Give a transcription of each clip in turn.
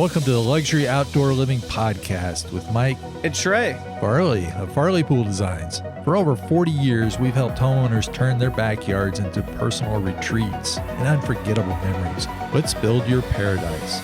Welcome to the Luxury Outdoor Living Podcast with Mike and Trey Farley of Farley Pool Designs. For over 40 years, we've helped homeowners turn their backyards into personal retreats and unforgettable memories. Let's build your paradise.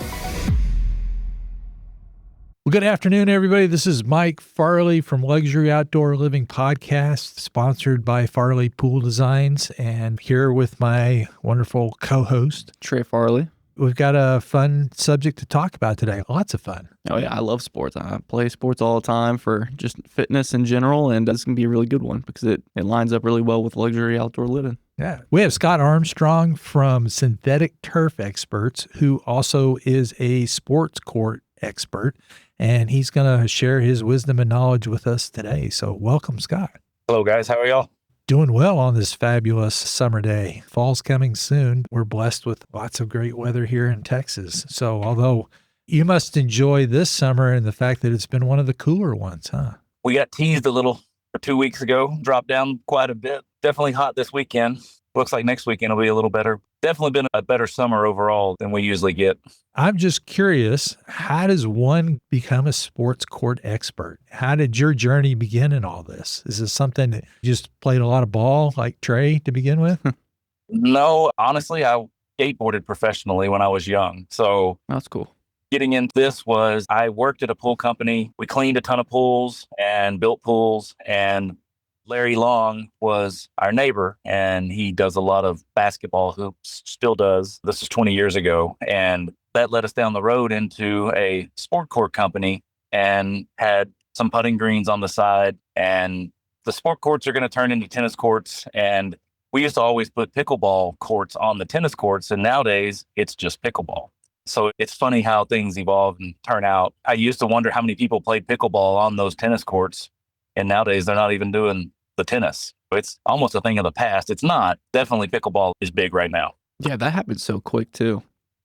Well, good afternoon, everybody. This is Mike Farley from Luxury Outdoor Living Podcast, sponsored by Farley Pool Designs, and here with my wonderful co-host, Trey Farley. We've got a fun subject to talk about today. Lots of fun. Oh, yeah. I love sports. I play sports all the time for just fitness in general, and this can be a really good one because it lines up really well with luxury outdoor living. Yeah. We have Scott Armstrong from Synthetic Turf Experts, who also is a sports court expert, and he's going to share his wisdom and knowledge with us today. So welcome, Scott. Hello, guys. How are y'all? Doing well on this fabulous summer day. Fall's coming soon. We're blessed with lots of great weather here in Texas. So although you must enjoy this summer and the fact that it's been one of the cooler ones, huh? We got teased a little 2 weeks ago, dropped down quite a bit. Definitely hot this weekend. Looks like next weekend will be a little better. Definitely been a better summer overall than we usually get. I'm just curious, how does one become a sports court expert? How did your journey begin in all this? Is this something that you just played a lot of ball like Trey to begin with? No, honestly, I skateboarded professionally when I was young. So That's cool. getting into this was I worked at a pool company. We cleaned a ton of pools and built pools, and Larry Long was our neighbor, and he does a lot of basketball hoops, still does. This is 20 years ago. And that led us down the road into a sport court company and had some putting greens on the side. And the sport courts are going to turn into tennis courts. And we used to always put pickleball courts on the tennis courts. And nowadays it's just pickleball. So it's funny how things evolve and turn out. I used to wonder how many people played pickleball on those tennis courts. And nowadays they're not even doing the tennis. It's almost a thing of the past. It's not. Definitely pickleball is big right now. Yeah, that happened so quick too.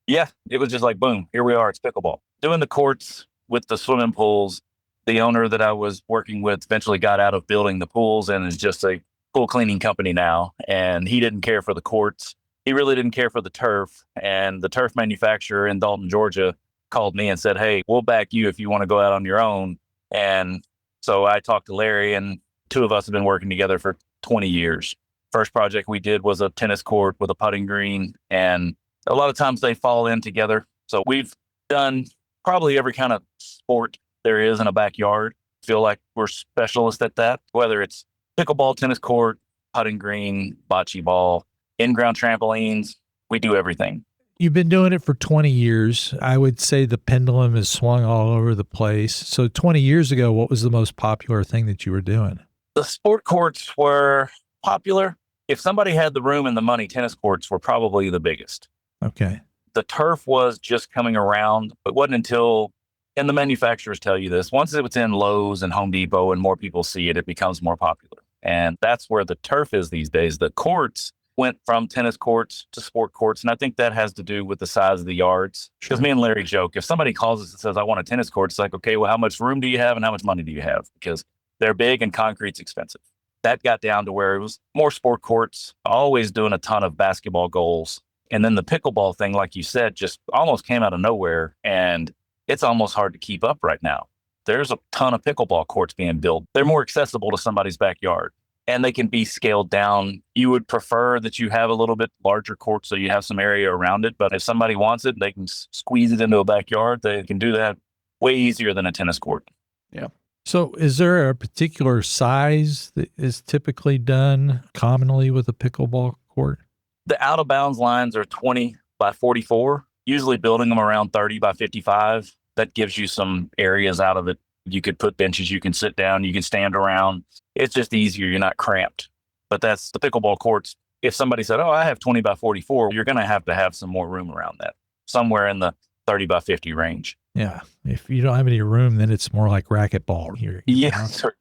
Yeah, it was just like, boom, here we are. It's pickleball. Doing the courts with the swimming pools. The owner that I was working with eventually got out of building the pools and is just a pool cleaning company now. And he didn't care for the courts. He really didn't care for the turf. And the turf manufacturer in Dalton, Georgia called me and said, hey, we'll back you if you want to go out on your own. And so I talked to Larry, and two of us have been working together for 20 years. First project we did was a tennis court with a putting green, and a lot of times they fall in together. So we've done probably every kind of sport there is in a backyard. Feel like we're specialists at that, whether it's pickleball, tennis court, putting green, bocce ball, in-ground trampolines. We do everything. You've been doing it for 20 years. I would say the pendulum has swung all over the place. So 20 years ago, what was the most popular thing that you were doing? The sport courts were popular. If somebody had the room and the money, tennis courts were probably the biggest. Okay. The turf was just coming around. It wasn't until, and the manufacturers tell you this, once it was in Lowe's and Home Depot and more people see it, it becomes more popular. And that's where the turf is these days. The courts went from tennis courts to sport courts. And I think that has to do with the size of the yards. Because me and Larry joke, if somebody calls us and says, I want a tennis court, it's like, okay, well, how much room do you have and how much money do you have? Because they're big and concrete's expensive. That got down to where it was more sport courts, always doing a ton of basketball goals. And then the pickleball thing, like you said, just almost came out of nowhere. And it's almost hard to keep up right now. There's a ton of pickleball courts being built. They're more accessible to somebody's backyard, and they can be scaled down. You would prefer that you have a little bit larger court so you have some area around it. But if somebody wants it, they can squeeze it into a backyard. They can do that way easier than a tennis court. Yeah. So is there a particular size that is typically done commonly with a pickleball court? The out of bounds lines are 20 by 44, usually building them around 30 by 55. That gives you some areas out of it. You could put benches, you can sit down, you can stand around. It's just easier. You're not cramped. But that's the pickleball courts. If somebody said, oh, I have 20 by 44, you're going to have some more room around that, somewhere in the 30 by 50 range. Yeah. If you don't have any room, then it's more like racquetball. You're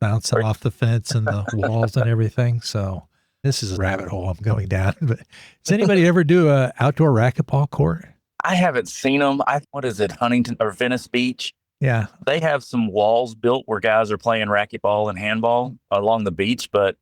bouncing off the fence and the walls and everything. So this is a rabbit hole I'm going down. But does anybody ever do a outdoor racquetball court? I haven't seen them. What is it, Huntington or Venice Beach? Yeah. They have some walls built where guys are playing racquetball and handball along the beach, but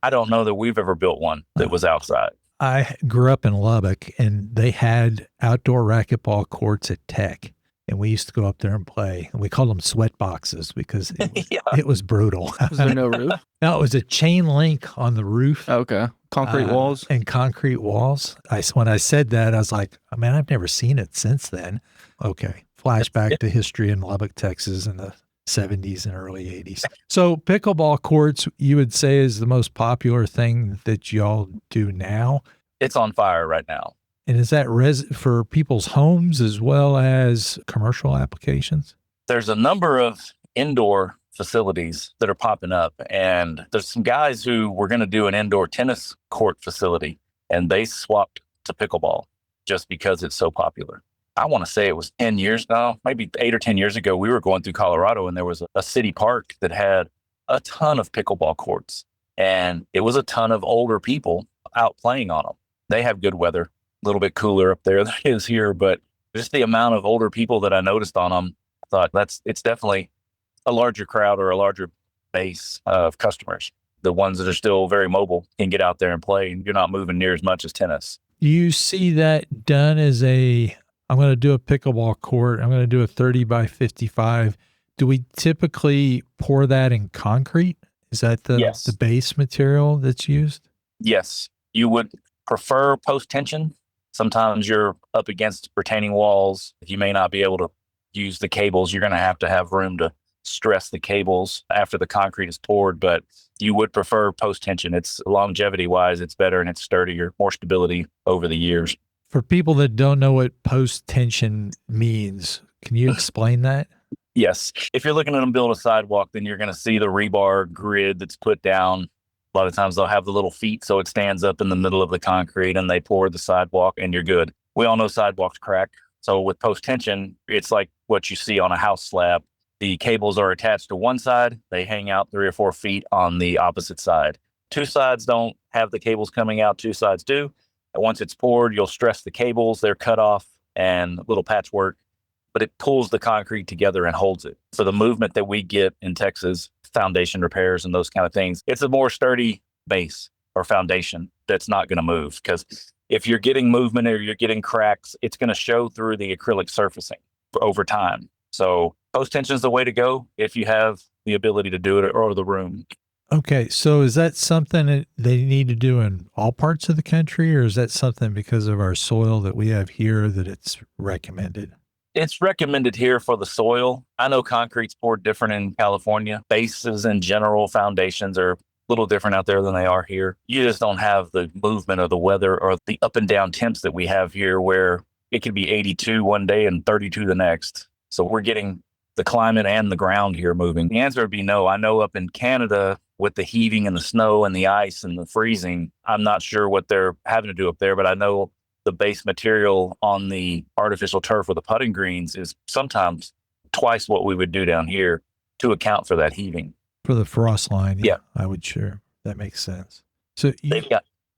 I don't know that we've ever built one that was outside. I grew up in Lubbock, and they had outdoor racquetball courts at Tech. and we used to go up there and play. And we called them sweat boxes because Yeah. it was brutal. Was there no roof? No, it was a chain link on the roof. Okay. Concrete walls? And concrete walls. When I said that, I was like, oh, man, I've never seen it since then. Okay. Flashback to history in Lubbock, Texas in the 70s and early 80s. So pickleball courts, you would say, is the most popular thing that y'all do now? It's on fire right now. And is that for people's homes as well as commercial applications? There's a number of indoor facilities that are popping up, and there's some guys who were going to do an indoor tennis court facility, and they swapped to pickleball just because it's so popular. I want to say it was 10 years now, maybe 8 or 10 years ago, we were going through Colorado, and there was a city park that had a ton of pickleball courts, and it was a ton of older people out playing on them. They have good weather, a little bit cooler up there than it is here, but just the amount of older people that I noticed on them, I thought it's definitely a larger crowd or a larger base of customers. The ones that are still very mobile can get out there and play, and you're not moving near as much as tennis. Do you see that done as I'm going to do a pickleball court, I'm going to do a 30 by 55. Do we typically pour that in concrete? Is that the base material that's used? Yes. You would prefer post-tension. Sometimes you're up against retaining walls. You may not be able to use the cables. You're going to have room to stress the cables after the concrete is poured, but you would prefer post-tension. It's longevity-wise, it's better and it's sturdier, more stability over the years. For people that don't know what post-tension means, can you explain that? Yes. If you're looking at them build a sidewalk, then you're going to see the rebar grid that's put down. A lot of times they'll have the little feet so it stands up in the middle of the concrete, and they pour the sidewalk and you're good. We all know sidewalks crack. So with post-tension, it's like what you see on a house slab. The cables are attached to one side. They hang out 3 or 4 feet on the opposite side. 2 sides don't have the cables coming out. 2 sides do. And once it's poured, you'll stress the cables. They're cut off and a little patchwork, but it pulls the concrete together and holds it. For the movement that we get in Texas, foundation repairs and those kind of things, it's a more sturdy base or foundation that's not going to move. Because if you're getting movement or you're getting cracks, it's going to show through the acrylic surfacing over time. So post-tension is the way to go if you have the ability to do it or the room. Okay, so is that something that they need to do in all parts of the country, or is that something because of our soil that we have here that it's recommended? It's recommended here for the soil. I know concrete's poured different in California. Bases in general, foundations are a little different out there than they are here. You just don't have the movement of the weather or the up and down temps that we have here, where it could be 82 one day and 32 the next. So we're getting the climate and the ground here moving. The answer would be no. I know up in Canada with the heaving and the snow and the ice and the freezing, I'm not sure what they're having to do up there, but I know the base material on the artificial turf or the putting greens is sometimes twice what we would do down here to account for that heaving. For the frost line, yeah. I would sure. That makes sense. So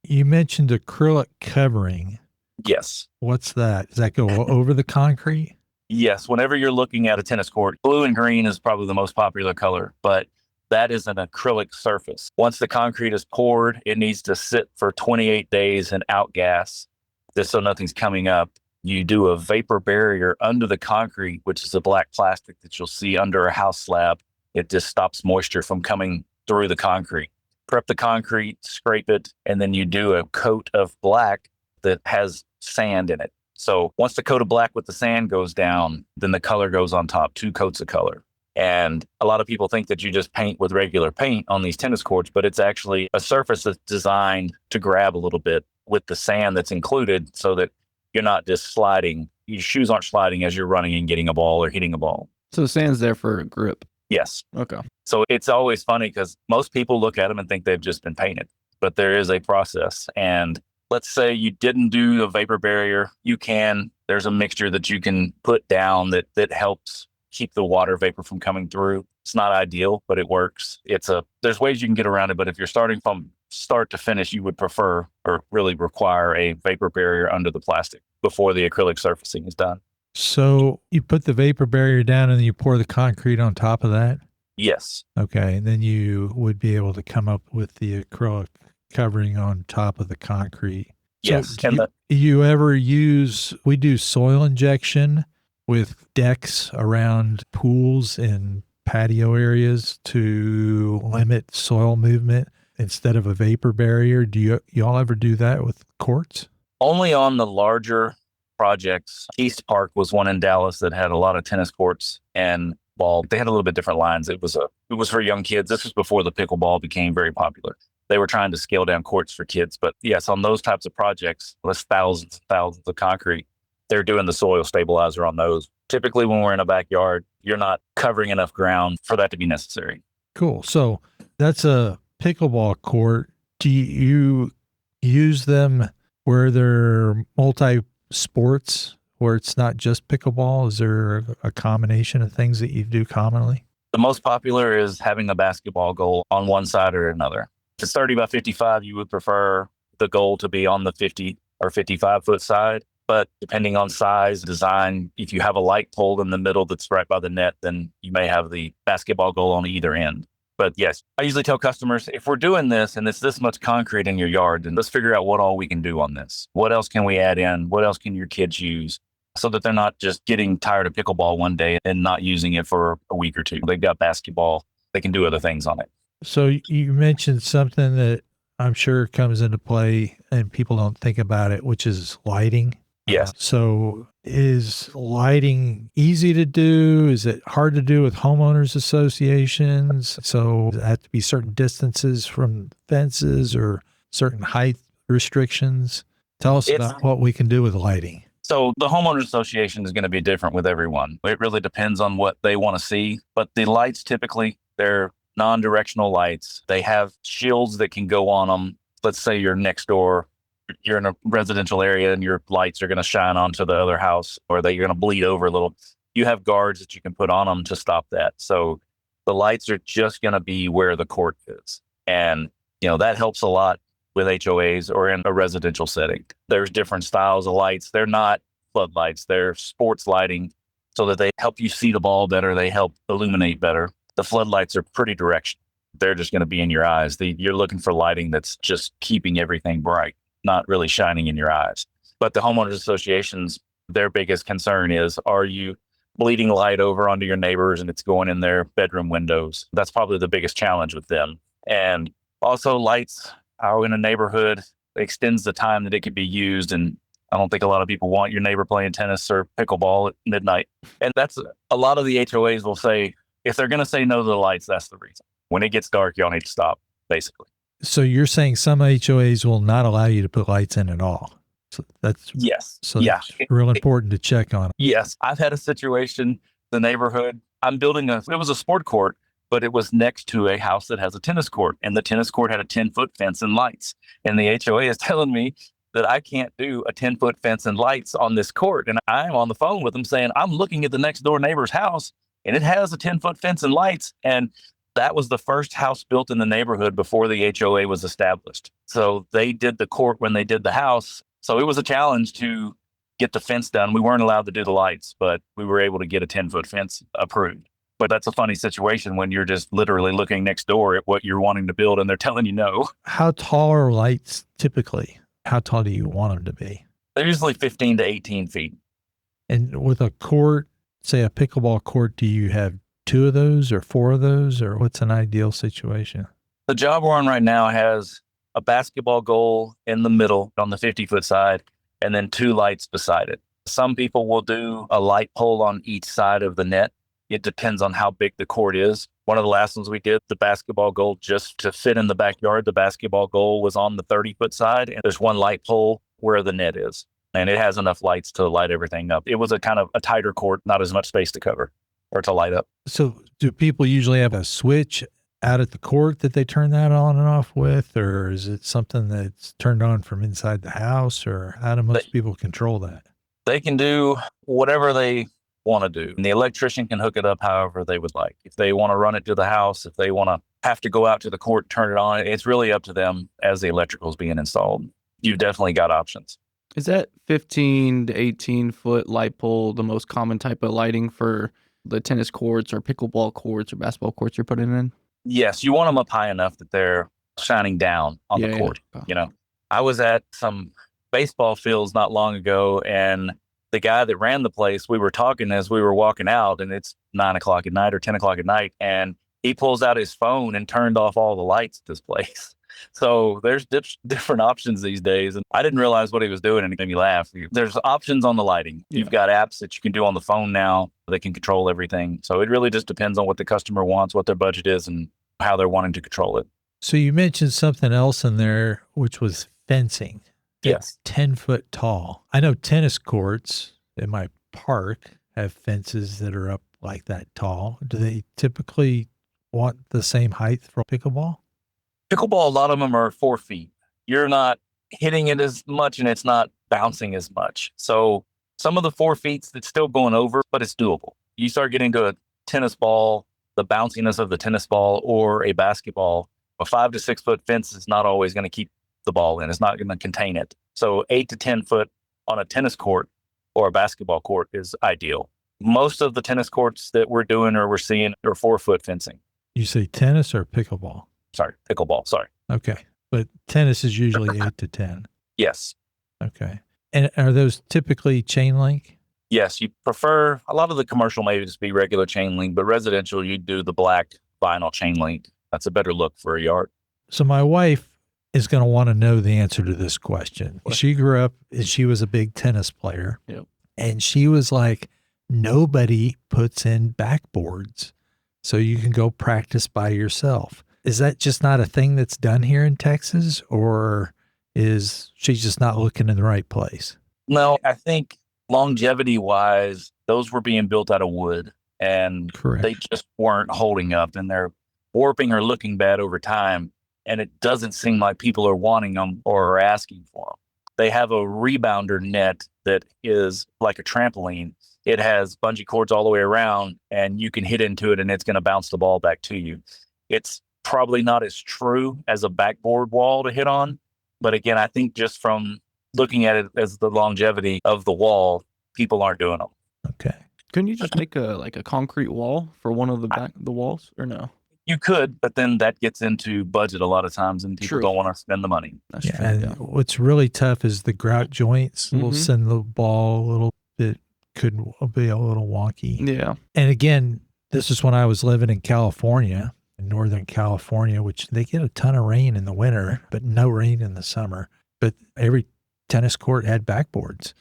you mentioned acrylic covering. Yes. What's that? Does that go over the concrete? Yes. Whenever you're looking at a tennis court, blue and green is probably the most popular color, but that is an acrylic surface. Once the concrete is poured, it needs to sit for 28 days and outgas, just so nothing's coming up. You do a vapor barrier under the concrete, which is a black plastic that you'll see under a house slab. It just stops moisture from coming through the concrete. Prep the concrete, scrape it, and then you do a coat of black that has sand in it. So once the coat of black with the sand goes down, then the color goes on top, 2 coats of color. And a lot of people think that you just paint with regular paint on these tennis courts, but it's actually a surface that's designed to grab a little bit with the sand that's included so that you're not just sliding. Your shoes aren't sliding as you're running and getting a ball or hitting a ball. So the sand's there for grip? Yes. Okay. So it's always funny because most people look at them and think they've just been painted, but there is a process. And let's say you didn't do a vapor barrier, there's a mixture that you can put down that helps keep the water vapor from coming through. It's not ideal, but it works. There's ways you can get around it, but if you're starting from start to finish, you would prefer or really require a vapor barrier under the plastic before the acrylic surfacing is done. So you put the vapor barrier down and then you pour the concrete on top of that? Yes. Okay, and then you would be able to come up with the acrylic covering on top of the concrete. Yes. So we do soil injection with decks around pools and patio areas to limit soil movement instead of a vapor barrier? Do y'all ever do that with courts? Only on the larger projects. East Park was one in Dallas that had a lot of tennis courts and ball. They had a little bit different lines. It was for young kids. This was before the pickleball became very popular. They were trying to scale down courts for kids. But yes, on those types of projects, there's thousands and thousands of concrete. They're doing the soil stabilizer on those. Typically, when we're in a backyard, you're not covering enough ground for that to be necessary. Cool. So that's a pickleball court. Do you use them where they're multi-sports, where it's not just pickleball? Is there a combination of things that you do commonly? The most popular is having a basketball goal on one side or another. If it's 30 by 55, you would prefer the goal to be on the 50 or 55-foot side. But depending on size, design, if you have a light pole in the middle that's right by the net, then you may have the basketball goal on either end. But yes, I usually tell customers, if we're doing this and it's this much concrete in your yard, then let's figure out what all we can do on this. What else can we add in? What else can your kids use? So that they're not just getting tired of pickleball one day and not using it for a week or two. They've got basketball. They can do other things on it. So you mentioned something that I'm sure comes into play and people don't think about it, which is lighting. Yes. So is lighting easy to do? Is it hard to do with homeowners associations? So does it have to be certain distances from fences or certain height restrictions? Tell us about what we can do with lighting. So the homeowners association is going to be different with everyone. It really depends on what they want to see. But the lights, typically, they're non-directional lights. They have shields that can go on them. Let's say you're next door. You're in a residential area and your lights are going to shine onto the other house, or that you're going to bleed over a little. You have guards that you can put on them to stop that. So the lights are just going to be where the court is. And, that helps a lot with HOAs or in a residential setting. There's different styles of lights. They're not floodlights. They're sports lighting so that they help you see the ball better. They help illuminate better. The floodlights are pretty directional. They're just going to be in your eyes. You're looking for lighting that's just keeping everything bright, not really shining in your eyes. But the homeowners associations, their biggest concern is, are you bleeding light over onto your neighbors and it's going in their bedroom windows? That's probably the biggest challenge with them. And also lights out in a neighborhood extends the time that it could be used. And I don't think a lot of people want your neighbor playing tennis or pickleball at midnight. And that's a lot of the HOAs will say, if they're going to say no to the lights, that's the reason. When it gets dark, y'all need to stop, basically. So you're saying some HOAs will not allow you to put lights in at all? So that's yes. So yeah, it's real important to check on. Yes, I've had a situation. The neighborhood, I'm building it was a sport court, but it was next to a house that has a tennis court, and the tennis court had a 10-foot fence and lights. And the HOA is telling me that I can't do a 10-foot fence and lights on this court. And I'm on the phone with them saying, I'm looking at the next door neighbor's house, and it has a 10-foot fence and lights. And that was the first house built in the neighborhood before the HOA was established. So they did the court when they did the house. So it was a challenge to get the fence done. We weren't allowed to do the lights, but we were able to get a 10-foot fence approved. But that's a funny situation when you're just literally looking next door at what you're wanting to build and they're telling you no. How tall are lights typically? How tall do you want them to be? They're usually 15 to 18 feet. And with a court, say a pickleball court, do you have 2 of those or 4 of those, or what's an ideal situation? The job we're on right now has a basketball goal in the middle on the 50-foot side and then 2 lights beside it. Some people will do a light pole on each side of the net. It depends on how big the court is. One of the last ones we did, the basketball goal, just to fit in the backyard, the basketball goal was on the 30-foot side, and there's one light pole where the net is. And it has enough lights to light everything up. It was a kind of a tighter court, not as much space to cover or to light up. So do people usually have a switch out at the court that they turn that on and off with, or is it something that's turned on from inside the house, or how do most people control that? They can do whatever they want to do. And the electrician can hook it up however they would like. If they want to run it to the house, if they want to have to go out to the court and turn it on, it's really up to them as the electrical is being installed. You've definitely got options. Is that 15 to 18 foot light pole the most common type of lighting for the tennis courts or pickleball courts or basketball courts you're putting in? Yes, you want them up high enough that they're shining down on the court. Yeah. You know, I was at some baseball fields not long ago, and the guy that ran the place, we were talking as we were walking out, and it's 9 o'clock at night or 10 o'clock at night. And he pulls out his phone and turned off all the lights at this place. So there's different options these days. And I didn't realize what he was doing, and it made me laugh. There's options on the lighting. Yeah. You've got apps that you can do on the phone now that can control everything. So it really just depends on what the customer wants, what their budget is, and how they're wanting to control it. So you mentioned something else in there, which was fencing. Yes. 10 foot tall. I know tennis courts in my park have fences that are up like that tall. Do they typically want the same height for pickleball? Pickleball, a lot of them are 4 feet. You're not hitting it as much and it's not bouncing as much. So some of the 4 feet, it's still going over, but it's doable. You start getting to a tennis ball, the bounciness of the tennis ball, or a basketball, a 5 to 6 foot fence is not always going to keep the ball in. It's not going to contain it. So 8 to 10 foot on a tennis court or a basketball court is ideal. Most of the tennis courts that we're doing or we're seeing are 4 foot fencing. You say tennis or pickleball? Sorry, pickleball. Sorry. Okay. But tennis is usually 8 to 10. Yes. Okay. And are those typically chain link? Yes. You prefer, a lot of the commercial may just be regular chain link, but residential, you do the black vinyl chain link. That's a better look for a yard. So my wife is going to want to know the answer to this question. She grew up and she was a big tennis player. Yep. And she was like, nobody puts in backboards so you can go practice by yourself. Is that just not a thing that's done here in Texas, or is she just not looking in the right place? No, I think longevity wise, those were being built out of wood, and Correct. They just weren't holding up, and they're warping or looking bad over time. And it doesn't seem like people are wanting them or are asking for them. They have a rebounder net that is like a trampoline. It has bungee cords all the way around, and you can hit into it and it's going to bounce the ball back to you. It's probably not as true as a backboard wall to hit on. But again, I think just from looking at it as the longevity of the wall, people aren't doing them. Okay. Couldn't you just make a concrete wall for one of the walls, or no? You could, but then that gets into budget a lot of times, and people don't want to spend the money. That's true. And what's really tough is the grout joints will send the ball a little bit, could be a little wonky. Yeah. And again, this is when I was living in California, in Northern California, which they get a ton of rain in the winter, but no rain in the summer. But every tennis court had backboards,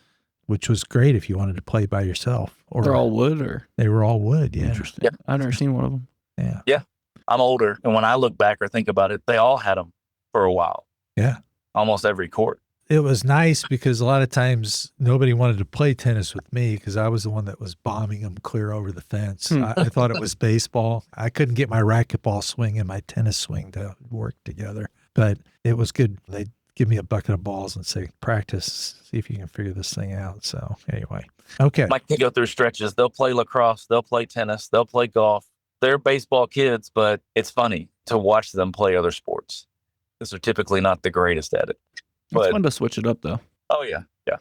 which was great if you wanted to play by yourself. Or they're all wood, or? They were all wood, yeah. Interesting. Yeah. I've never seen one of them. Yeah. Yeah. I'm older, and when I look back or think about it, they all had them for a while. Yeah. Almost every court. It was nice because a lot of times nobody wanted to play tennis with me because I was the one that was bombing them clear over the fence. I thought it was baseball. I couldn't get my racquetball swing and my tennis swing to work together, but it was good. They'd give me a bucket of balls and say, practice, see if you can figure this thing out. So anyway, okay. My kids go through stretches. They'll play lacrosse. They'll play tennis. They'll play golf. They're baseball kids, but it's funny to watch them play other sports. Because they're typically not the greatest at it. It's fun to switch it up, though. Oh, yeah. Yeah.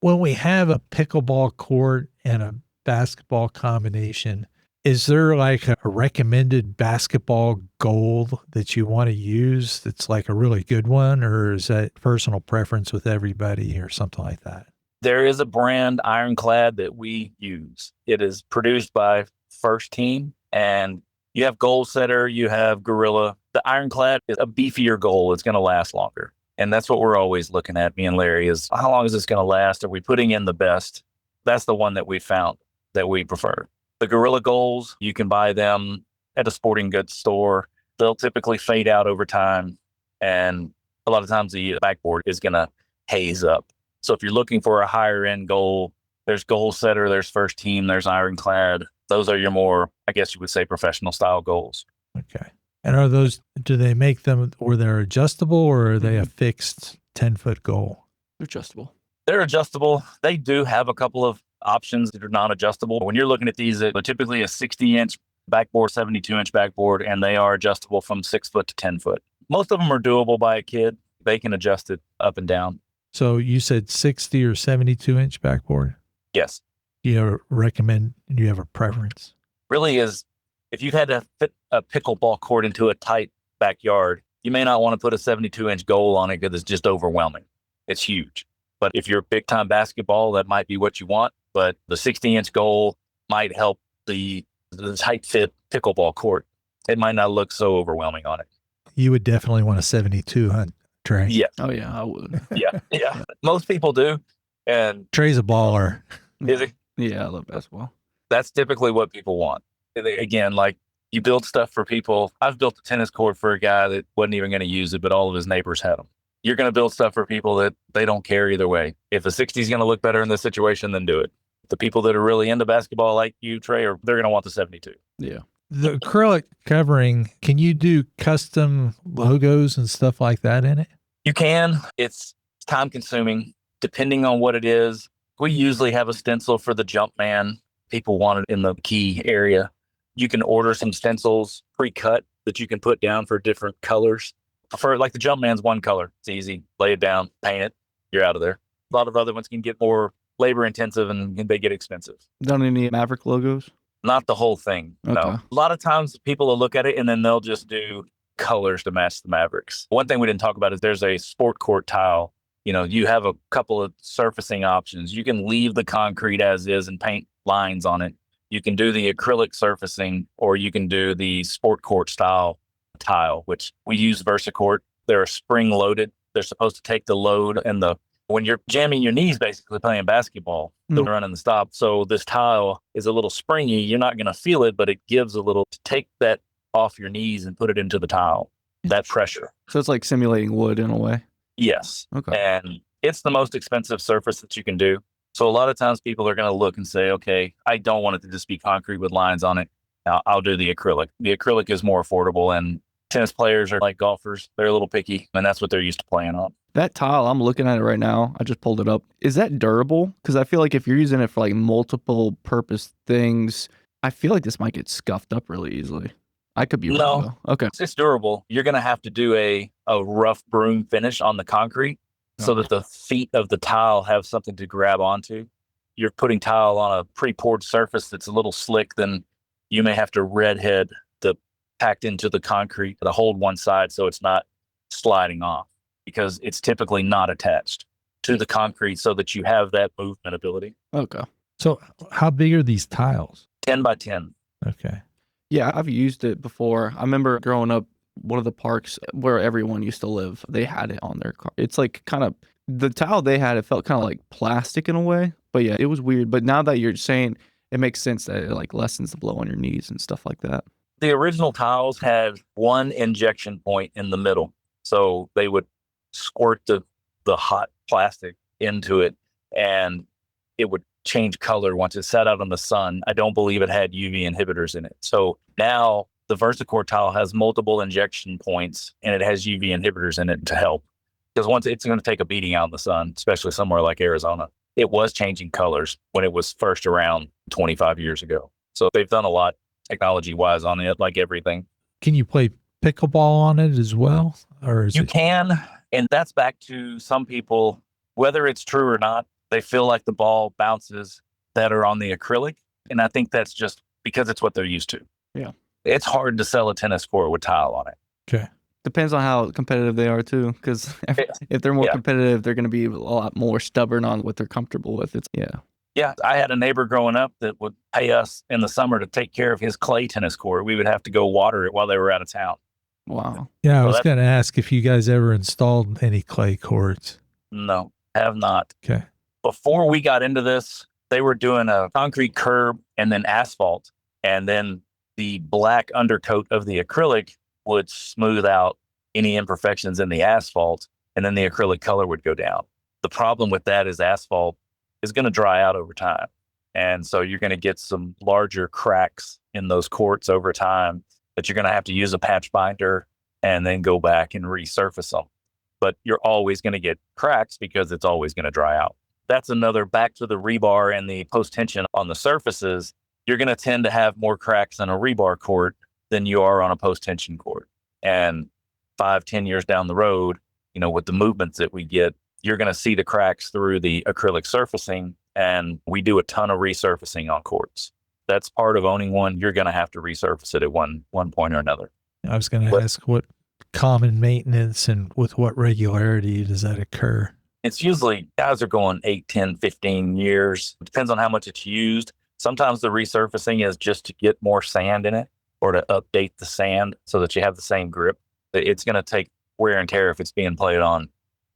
When we have a pickleball court and a basketball combination, is there like a recommended basketball goal that you want to use that's like a really good one, or is that personal preference with everybody or something like that? There is a brand, Ironclad, that we use. It is produced by First Team, and you have Goal Setter, you have Gorilla. The Ironclad is a beefier goal. It's going to last longer. And that's what we're always looking at, me and Larry, is how long is this going to last? Are we putting in the best? That's the one that we found that we prefer. The Gorilla Goals, you can buy them at a sporting goods store. They'll typically fade out over time. And a lot of times the backboard is going to haze up. So if you're looking for a higher end goal, there's Goal Setter, there's First Team, there's Ironclad. Those are your more, I guess you would say, professional style goals. Okay. And are those, do they make them where they're adjustable, or are they a fixed 10-foot goal? They're adjustable. They're adjustable. They do have a couple of options that are non-adjustable. When you're looking at these, they're typically a 60-inch backboard, 72-inch backboard, and they are adjustable from 6 foot to 10 foot. Most of them are doable by a kid. They can adjust it up and down. So you said 60 or 72-inch backboard? Yes. Do you recommend, do you have a preference? Really is, if you had to fit a pickleball court into a tight backyard, you may not want to put a 72-inch goal on it because it's just overwhelming. It's huge. But if you're big time basketball, that might be what you want. But the 60-inch goal might help the tight fit pickleball court. It might not look so overwhelming on it. You would definitely want a 72, huh, Trey? Yeah. Oh yeah, I would. Yeah. Most people do. And Trey's a baller. is it? Yeah, I love basketball. That's typically what people want. Again, like you build stuff for people. I've built a tennis court for a guy that wasn't even going to use it, but all of his neighbors had them. You're going to build stuff for people that they don't care either way. If the 60 is going to look better in this situation, then do it. The people that are really into basketball like you, Trey, they're going to want the 72. Yeah. The acrylic covering, can you do custom logos and stuff like that in it? You can. It's time consuming depending on what it is. We usually have a stencil for the jump man. People want it in the key area. You can order some stencils pre-cut that you can put down for different colors. For like the jump man's one color. It's easy. Lay it down, paint it. You're out of there. A lot of other ones can get more labor intensive and they get expensive. Done any Maverick logos? Not the whole thing. Okay. No. A lot of times people will look at it and then they'll just do colors to match the Mavericks. One thing we didn't talk about is there's a sport court tile. You have a couple of surfacing options. You can leave the concrete as is and paint lines on it. You can do the acrylic surfacing, or you can do the sport court style tile, which we use VersaCourt. They're spring loaded. They're supposed to take the load and when you're jamming your knees, basically playing basketball, the run and the stop. So this tile is a little springy. You're not going to feel it, but it gives a little to take that off your knees and put it into the tile, that pressure. So it's like simulating wood in a way? Yes. Okay. And it's the most expensive surface that you can do. So a lot of times people are going to look and say, okay, I don't want it to just be concrete with lines on it. I'll do the acrylic. The acrylic is more affordable, and tennis players are like golfers. They're a little picky, and that's what they're used to playing on. That tile, I'm looking at it right now. I just pulled it up. Is that durable? Because I feel like if you're using it for like multiple purpose things, I feel like this might get scuffed up really easily. I could be wrong, though. Okay. It's durable. You're going to have to do a rough broom finish on the concrete so that the feet of the tile have something to grab onto. You're putting tile on a pre-poured surface that's a little slick, then you may have to redhead the packed into the concrete to hold one side so it's not sliding off, because it's typically not attached to the concrete so that you have that movement ability. Okay. So how big are these tiles? 10 by 10. Okay. Yeah, I've used it before. I remember growing up, one of the parks where everyone used to live, they had it on their car. It's like kind of, the tile they had, it felt kind of like plastic in a way. But yeah, it was weird. But now that you're saying, it makes sense that it like lessens the blow on your knees and stuff like that. The original tiles had one injection point in the middle. So they would squirt the hot plastic into it and it would change color once it sat out in the sun. I don't believe it had UV inhibitors in it. So now the VersaCourt tile has multiple injection points and it has UV inhibitors in it to help. Because once it's going to take a beating out in the sun, especially somewhere like Arizona. It was changing colors when it was first around 25 years ago. So they've done a lot technology-wise on it, like everything. Can you play pickleball on it as well? Or is you it... can, and that's back to some people, whether it's true or not, they feel like the ball bounces better on the acrylic. And I think that's just because it's what they're used to. Yeah. It's hard to sell a tennis court with tile on it. Okay. Depends on how competitive they are too, because if they're more competitive, they're going to be a lot more stubborn on what they're comfortable with. Yeah, I had a neighbor growing up that would pay us in the summer to take care of his clay tennis court. We would have to go water it while they were out of town. Wow. Yeah, I was going to ask if you guys ever installed any clay courts. No, have not. Okay. Before we got into this, they were doing a concrete curb and then asphalt, and then the black undercoat of the acrylic would smooth out any imperfections in the asphalt, and then the acrylic color would go down. The problem with that is asphalt is going to dry out over time. And so you're going to get some larger cracks in those courts over time that you're going to have to use a patch binder and then go back and resurface them. But you're always going to get cracks because it's always going to dry out. That's another back to the rebar and the post-tension on the surfaces. You're going to tend to have more cracks in a rebar court than you are on a post-tension court. And 5-10 years down the road, with the movements that we get, you're going to see the cracks through the acrylic surfacing. And we do a ton of resurfacing on courts. That's part of owning one. You're going to have to resurface it at one point or another. I was going to ask what common maintenance and with what regularity does that occur? It's usually guys are going 8, 10, 15 years. It depends on how much it's used. Sometimes the resurfacing is just to get more sand in it or to update the sand so that you have the same grip. It's going to take wear and tear if it's being played on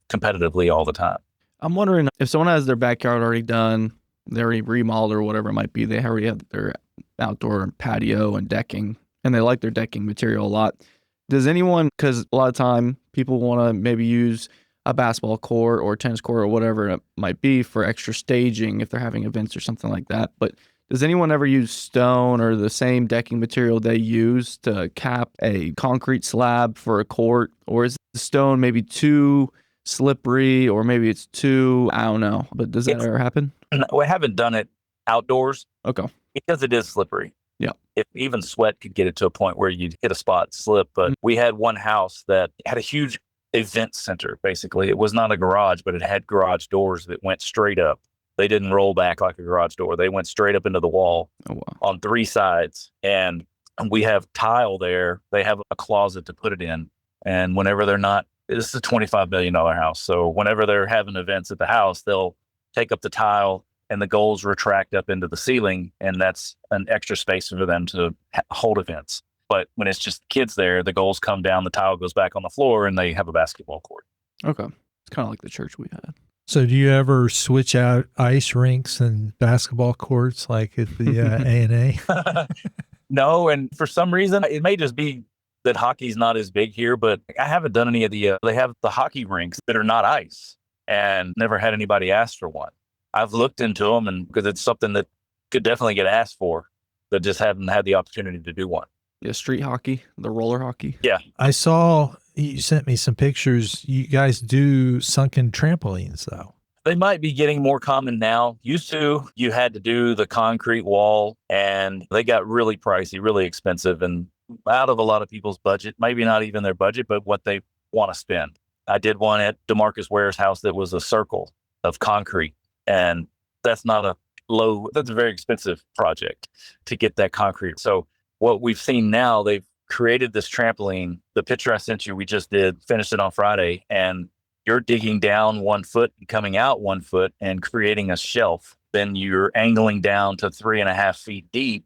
competitively all the time. I'm wondering if someone has their backyard already done, they already remodeled or whatever it might be, they already have their outdoor patio and decking, and they like their decking material a lot. Does anyone, because a lot of time people want to maybe use a basketball court or tennis court or whatever it might be for extra staging if they're having events or something like that. But does anyone ever use stone or the same decking material they use to cap a concrete slab for a court? Or is the stone maybe too slippery, or maybe it's too, I don't know. But does that ever happen? We haven't done it outdoors. Okay. Because it is slippery. Yeah. If even sweat could get it to a point where you'd hit a spot, slip. But we had one house that had a huge event center, basically. It was not a garage, but it had garage doors that went straight up. They didn't roll back like a garage door. They went straight up into the wall on 3 sides. And we have tile there. They have a closet to put it in. And whenever they're not, this is a $25 million house. So whenever they're having events at the house, they'll take up the tile and the goals retract up into the ceiling. And that's an extra space for them to hold events. But when it's just kids there, the goals come down, the tile goes back on the floor, and they have a basketball court. Okay. It's kind of like the church we had. So do you ever switch out ice rinks and basketball courts like at the A&A? No, and for some reason, it may just be that hockey's not as big here, but I haven't done any of the, they have the hockey rinks that are not ice and never had anybody ask for one. I've looked into them, and because it's something that could definitely get asked for, but just haven't had the opportunity to do one. Yeah, street hockey, the roller hockey. Yeah. I saw you sent me some pictures. You guys do sunken trampolines, though. They might be getting more common now. Used to, you had to do the concrete wall, and they got really pricey, really expensive, and out of a lot of people's budget, maybe not even their budget, but what they want to spend. I did one at DeMarcus Ware's house that was a circle of concrete, and that's a very expensive project to get that concrete. So what we've seen now, they've created this trampoline. The picture I sent you, we just finished it on Friday, and you're digging down 1 foot and coming out 1 foot and creating a shelf. Then you're angling down to 3.5 feet deep,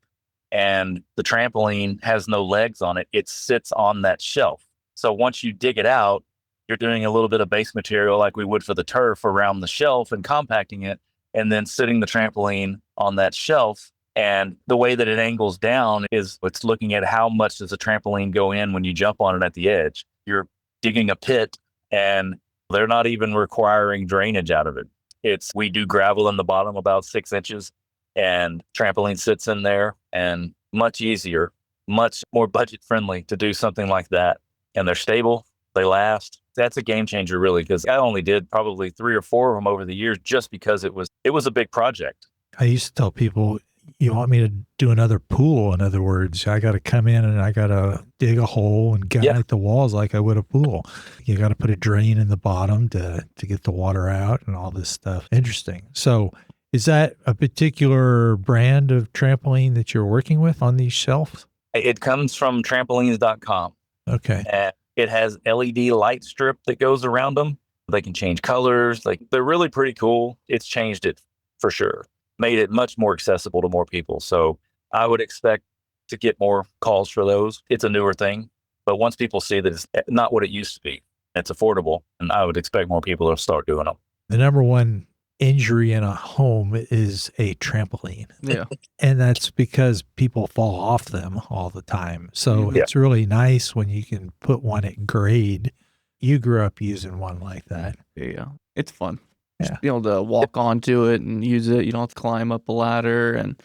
and the trampoline has no legs on it. It sits on that shelf. So once you dig it out, you're doing a little bit of base material like we would for the turf around the shelf and compacting it, and then sitting the trampoline on that shelf. And the way that it angles down is it's looking at how much does a trampoline go in when you jump on it at the edge. You're digging a pit, and they're not even requiring drainage out of it. We do gravel in the bottom about 6 inches, and trampoline sits in there, and much easier, much more budget friendly to do something like that. And they're stable, they last. That's a game changer, really, because I only did probably 3 or 4 of them over the years just because it was a big project. I used to tell people, you want me to do another pool? In other words, I got to come in and I got to dig a hole and guide the walls like I would a pool. You got to put a drain in the bottom to get the water out and all this stuff. Interesting. So is that a particular brand of trampoline that you're working with on these shelves? It comes from trampolines.Com. Okay. And it has LED light strip that goes around them. They can change colors. They're really pretty cool. It's changed it for sure. Made it much more accessible to more people. So I would expect to get more calls for those. It's a newer thing, but once people see that it's not what it used to be, it's affordable, and I would expect more people to start doing them. The number one injury in a home is a trampoline. Yeah. And that's because people fall off them all the time. So it's really nice when you can put one at grade. You grew up using one like that. Yeah. It's fun. Yeah. Just be able to walk onto it and use it. You don't have to climb up a ladder, and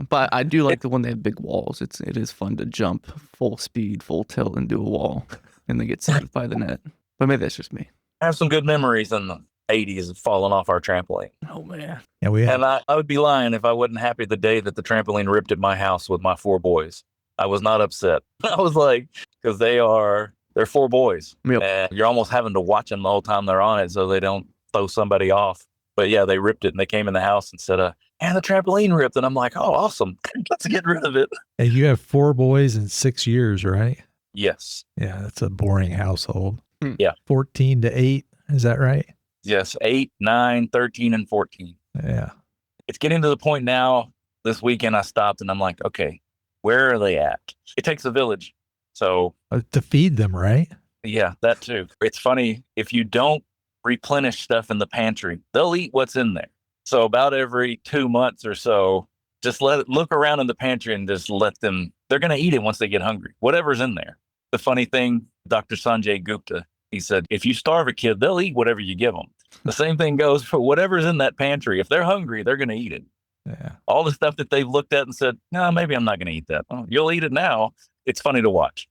but I do like the one they have big walls. It is fun to jump full speed, full tilt into a wall and then get saved by the net. But maybe that's just me. I have some good memories in the 80s of falling off our trampoline. Oh man. Yeah, and I would be lying if I wasn't happy the day that the trampoline ripped at my house with my 4 boys. I was not upset. I was like, because they're 4 boys. Yep. And you're almost having to watch them the whole time they're on it so they don't throw somebody off. But yeah, they ripped it, and they came in the house and said, and the trampoline ripped. And I'm like, oh, awesome. Let's get rid of it. And you have 4 boys in 6 years, right? Yes. Yeah, that's a boring household. Yeah. 14 to 8. Is that right? Yes, 8, 9, 13, and 14. Yeah. It's getting to the point now. This weekend I stopped and I'm like, okay, where are they at? It takes a village. So To feed them, right? yeah, that too. It's funny, if you don't replenish stuff in the pantry, they'll eat what's in there. So about every 2 months or so, just look around in the pantry and just let them, they're going to eat it once they get hungry, whatever's in there. The funny thing, Dr. Sanjay Gupta, he said, if you starve a kid, they'll eat whatever you give them. The same thing goes for whatever's in that pantry. If they're hungry, they're going to eat it. Yeah. All the stuff that they've looked at and said, no, maybe I'm not going to eat that. Oh, you'll eat it now. It's funny to watch.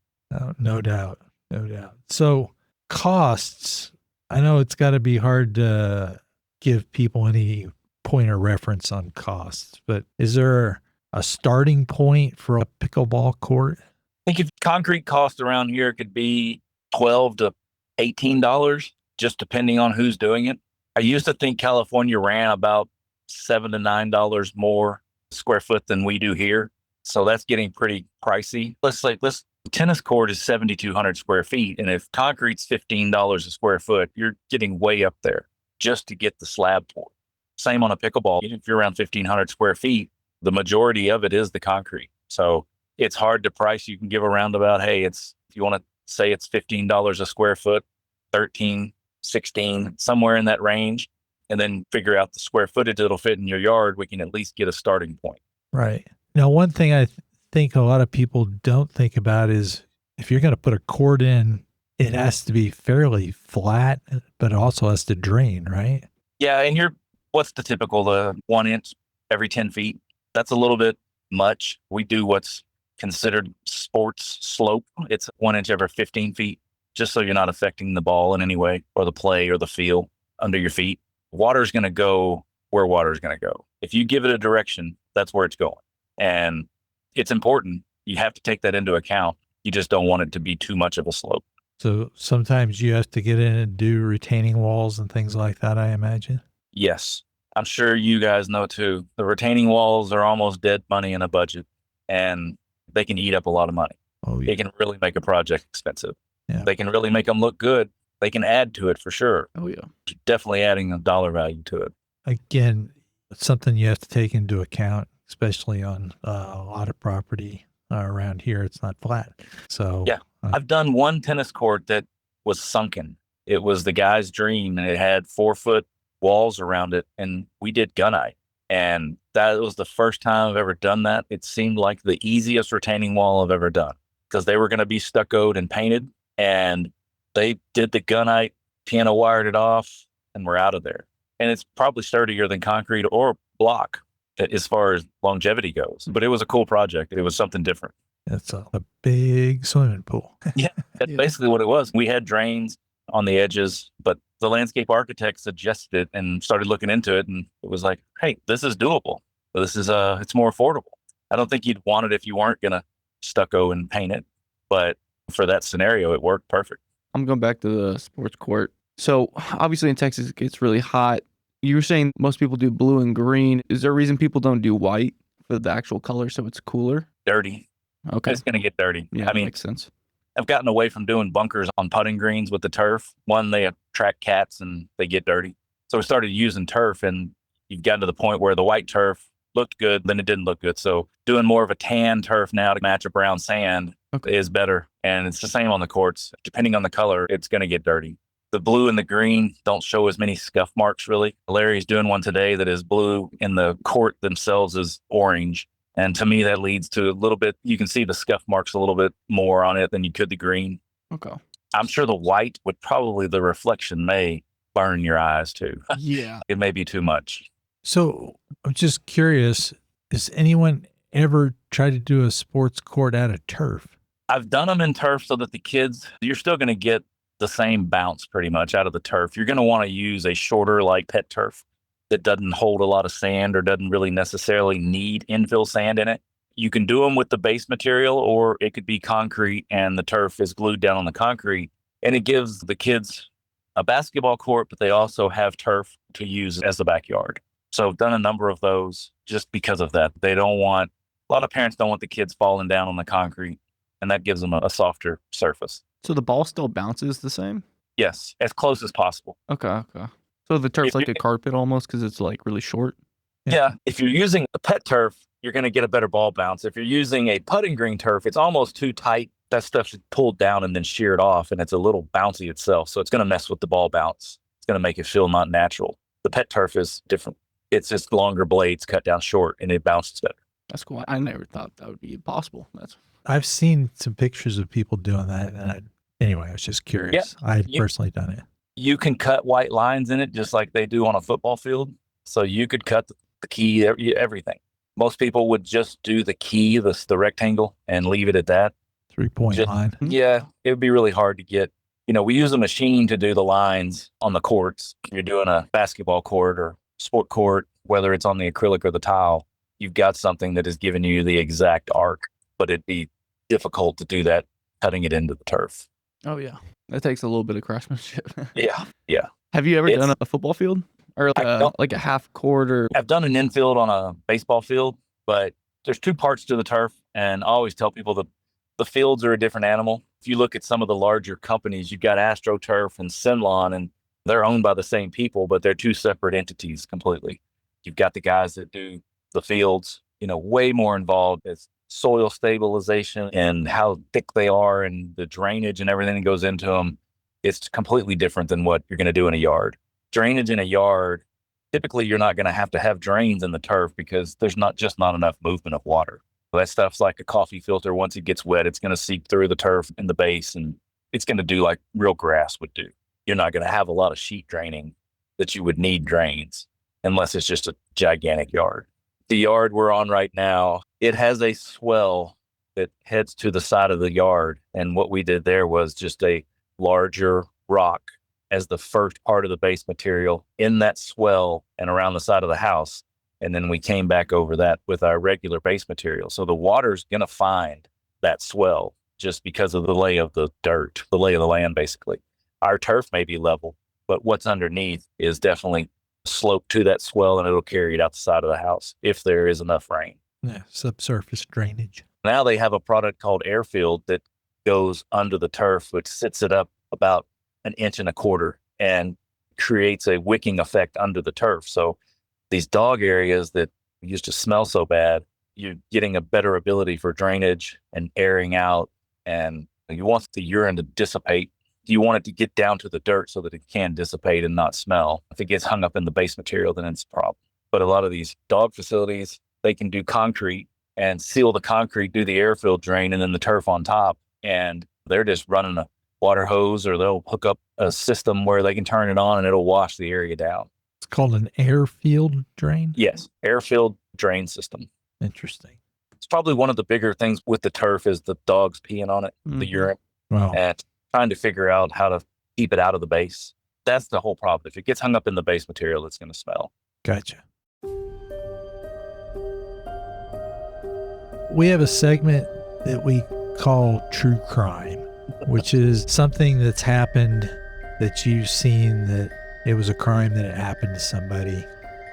No doubt. No doubt. So costs, I know it's got to be hard to give people any point of reference on costs, but is there a starting point for a pickleball court? I think if concrete cost around here could be $12 to $18, just depending on who's doing it. I used to think California ran about $7 to $9 more square foot than we do here. So that's getting pretty pricey. Tennis court is 7,200 square feet. And if concrete's $15 a square foot, you're getting way up there just to get the slab poured. Same on a pickleball. If you're around 1,500 square feet, the majority of it is the concrete. So it's hard to price. You can give a roundabout, hey, if you want to say it's $15 a square foot, 13, 16, somewhere in that range, and then figure out the square footage that'll fit in your yard, we can at least get a starting point. Right. Now, one thing I think a lot of people don't think about is if you're going to put a court in, it has to be fairly flat, but it also has to drain, right? Yeah. And what's the typical, 1 inch every 10 feet? That's a little bit much. We do what's considered sports slope. It's 1 inch every 15 feet, just so you're not affecting the ball in any way or the play or the feel under your feet. Water's going to go where water's going to go. If you give it a direction, that's where it's going. And it's important. You have to take that into account. You just don't want it to be too much of a slope. So sometimes you have to get in and do retaining walls and things like that, I imagine. Yes. I'm sure you guys know too. The retaining walls are almost dead money in a budget, and they can eat up a lot of money. Oh, yeah. It can really make a project expensive. Yeah. They can really make them look good. They can add to it for sure. Oh, yeah. Definitely adding a dollar value to it. Again, it's something you have to take into account, especially on a lot of property around here. It's not flat. So yeah, I've done one tennis court that was sunken. It was the guy's dream, and it had 4-foot walls around it, and we did gunite. And that was the first time I've ever done that. It seemed like the easiest retaining wall I've ever done, because they were going to be stuccoed and painted, and they did the gunite, piano wired it off, and we're out of there. And it's probably sturdier than concrete or block as far as longevity goes. But it was a cool project. It was something different. It's a big swimming pool. Yeah, that's basically what it was. We had drains on the edges, but the landscape architect suggested it and started looking into it. And it was like, hey, this is doable. This is it's more affordable. I don't think you'd want it if you weren't going to stucco and paint it. But for that scenario, it worked perfect. I'm going back to the sports court. So obviously in Texas, it gets really hot. You were saying most people do blue and green. Is there a reason people don't do white for the actual color so it's cooler? Dirty. Okay. It's going to get dirty. Yeah, I mean, makes sense. I've gotten away from doing bunkers on putting greens with the turf. One, they attract cats and they get dirty. So we started using turf, and you've gotten to the point where the white turf looked good, then it didn't look good. So doing more of a tan turf now to match a brown sand is better. And it's the same on the courts. Depending on the color, it's going to get dirty. The blue and the green don't show as many scuff marks, really. Larry's doing one today that is blue, and the court themselves is orange. And to me, that leads to a little bit, you can see the scuff marks a little bit more on it than you could the green. Okay. I'm sure the white would probably, the reflection may burn your eyes too. Yeah. It may be too much. So I'm just curious, has anyone ever tried to do a sports court out of turf? I've done them in turf so that the kids, you're still going to get the same bounce pretty much out of the turf. You're going to want to use a shorter, like pet turf that doesn't hold a lot of sand or doesn't really necessarily need infill sand in it. You can do them with the base material, or it could be concrete and the turf is glued down on the concrete. And it gives the kids a basketball court, but they also have turf to use as the backyard. So I've done a number of those just because of that. A lot of parents don't want the kids falling down on the concrete, and that gives them a softer surface. So the ball still bounces the same? Yes, as close as possible. Okay. So the turf's If like you- a carpet almost because it's like really short. Yeah. If you're using a pet turf, you're going to get a better ball bounce. If you're using a putting green turf, it's almost too tight. That stuff's pulled down and then sheared off, and it's a little bouncy itself. So it's going to mess with the ball bounce. It's going to make it feel not natural. The pet turf is different. It's just longer blades cut down short, and it bounces better. That's cool. I never thought that would be possible. I've seen some pictures of people doing that. And anyway, I was just curious. I had personally done it. You can cut white lines in it just like they do on a football field. So you could cut the key, everything. Most people would just do the key, the rectangle, and leave it at that. 3-point line. Yeah, it would be really hard to get. We use a machine to do the lines on the courts. If you're doing a basketball court or sport court, whether it's on the acrylic or the tile, you've got something that is giving you the exact arc, but it'd be difficult to do that cutting it into the turf. Oh, yeah. That takes a little bit of craftsmanship. Yeah. Have you ever done a football field? Or like a half court? Or I've done an infield on a baseball field, but there's two parts to the turf. And I always tell people that the fields are a different animal. If you look at some of the larger companies, you've got AstroTurf and Simlon, and they're owned by the same people, but they're two separate entities completely. You've got the guys that do the fields, way more involved. It's soil stabilization and how thick they are and the drainage and everything that goes into them. It's completely different than what you're going to do in a yard. Drainage in a yard, typically you're not going to have drains in the turf because there's not enough movement of water. That stuff's like a coffee filter. Once it gets wet, it's going to seep through the turf in the base, and it's going to do like real grass would do. You're not going to have a lot of sheet draining that you would need drains unless it's just a gigantic yard. The yard we're on right now, it has a swell that heads to the side of the yard. And what we did there was just a larger rock as the first part of the base material in that swell and around the side of the house. And then we came back over that with our regular base material. So the water's going to find that swell just because of the lay of the dirt, the lay of the land, basically. Our turf may be level, but what's underneath is definitely sloped to that swell, and it'll carry it out the side of the house if there is enough rain. Yeah, subsurface drainage. Now they have a product called Airfield that goes under the turf, which sits it up about 1.25 inches and creates a wicking effect under the turf. So these dog areas that used to smell so bad, you're getting a better ability for drainage and airing out. And you want the urine to dissipate. You want it to get down to the dirt so that it can dissipate and not smell. If it gets hung up in the base material, then it's a problem. But a lot of these dog facilities, they can do concrete and seal the concrete, do the airfield drain, and then the turf on top. And they're just running a water hose, or they'll hook up a system where they can turn it on and it'll wash the area down. It's called an airfield drain? Yes, airfield drain system. Interesting. It's probably one of the bigger things with the turf is the dogs peeing on it, the urine, Wow. and trying to figure out how to keep it out of the base. That's the whole problem. If it gets hung up in the base material, it's going to smell. Gotcha. We have a segment that we call True Crime, which is something that's happened that you've seen that it was a crime that it happened to somebody,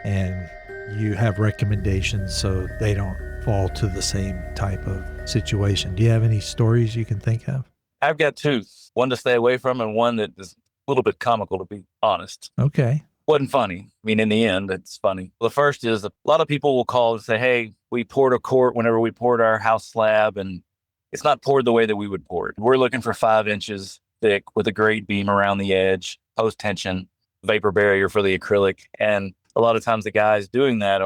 and you have recommendations so they don't fall to the same type of situation. Do you have any stories you can think of? I've got two, one to stay away from and one that is a little bit comical, to be honest. Okay. Wasn't funny. I mean, in the end, it's funny. The first is a lot of people will call and say, hey, we poured a court whenever we poured our house slab, and it's not poured the way that we would pour it. We're looking for 5 inches thick with a grade beam around the edge, post tension, vapor barrier for the acrylic. And a lot of times the guys doing that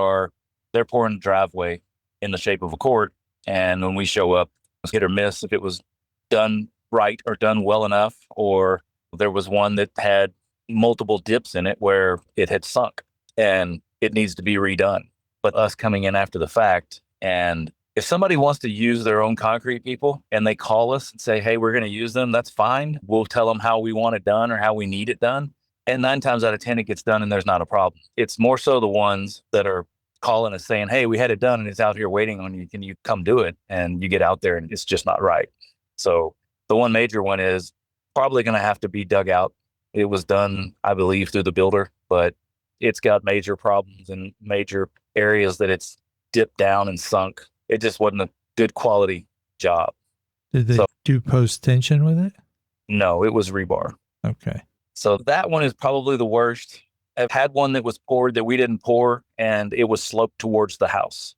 they're pouring the driveway in the shape of a court. And when we show up, it's hit or miss if it was done right or done well enough, or there was one that had multiple dips in it where it had sunk and it needs to be redone. But us coming in after the fact, and if somebody wants to use their own concrete, people, and they call us and say, hey, we're going to use them, that's fine. We'll tell them how we want it done or how we need it done. And 9 times out of 10, it gets done and there's not a problem. It's more so the ones that are calling us saying, hey, we had it done and it's out here waiting on you. Can you come do it? And you get out there and it's just not right. So the one major one is probably going to have to be dug out. It was done, I believe, through the builder, but it's got major problems and major areas that it's dipped down and sunk. It just wasn't a good quality job. Did they do post tension with it? No, it was rebar. Okay. So that one is probably the worst. I've had one that was poured that we didn't pour, and it was sloped towards the house.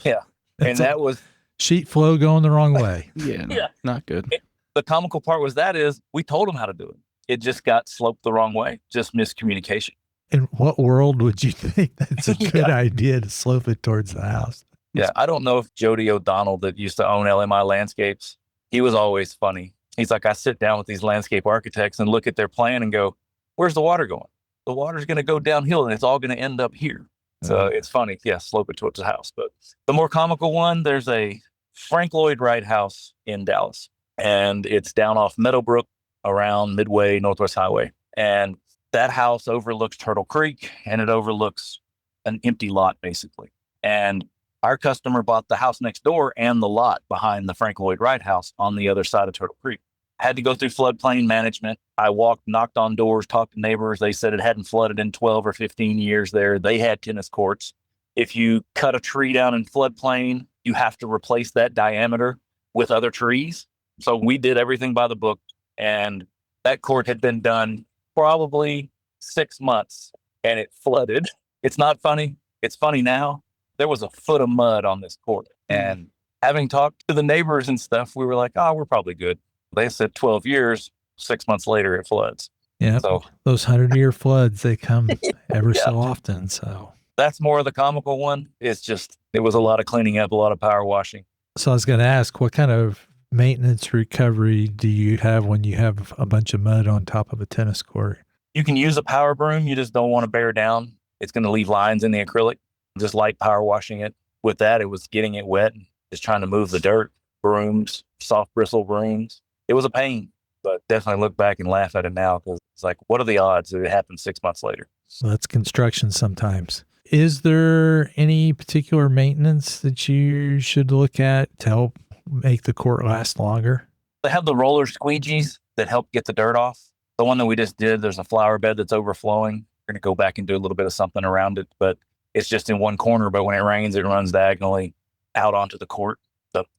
Yeah. And that was sheet flow going the wrong way. Yeah, no, Yeah. not good. the comical part was that is we told them how to do it. It just got sloped the wrong way, just miscommunication. In what world would you think that's a good idea to slope it towards the house? Yeah. I don't know if Jody O'Donnell that used to own LMI Landscapes, he was always funny. He's like, I sit down with these landscape architects and look at their plan and go, where's the water going? The water's going to go downhill and it's all going to end up here. So it's funny. Yeah, slope it towards the house. But the more comical one, there's a Frank Lloyd Wright house in Dallas, and it's down off Meadowbrook around Midway, Northwest Highway. And that house overlooks Turtle Creek, and it overlooks an empty lot, basically. And our customer bought the house next door and the lot behind the Frank Lloyd Wright house on the other side of Turtle Creek. Had to go through floodplain management. I walked, knocked on doors, talked to neighbors. They said it hadn't flooded in 12 or 15 years there. They had tennis courts. If you cut a tree down in floodplain, you have to replace that diameter with other trees. So we did everything by the book, and that court had been done probably 6 months, and it flooded. It's not funny. It's funny now. There was a foot of mud on this court, and having talked to the neighbors and stuff, we were like, oh, we're probably good. They said 12 years, 6 months later, it floods. Yeah. So those 100-year floods, they come ever so often. So that's more of the comical one. It's just, it was a lot of cleaning up, a lot of power washing. So I was going to ask, what kind of maintenance recovery do you have when you have a bunch of mud on top of a tennis court? You can use a power broom. You just don't want to bear down. It's going to leave lines in the acrylic. Just light power washing it. With that, it was getting it wet and just trying to move the dirt. Brooms, soft bristle brooms. It was a pain, but definitely look back and laugh at it now because it's like, what are the odds that it happened 6 months later? So that's construction sometimes. Is there any particular maintenance that you should look at to help make the court last longer? They have the roller squeegees that help get the dirt off. The one that we just did, there's a flower bed that's overflowing. We're going to go back and do a little bit of something around it, but it's just in one corner. But when it rains, it runs diagonally out onto the court.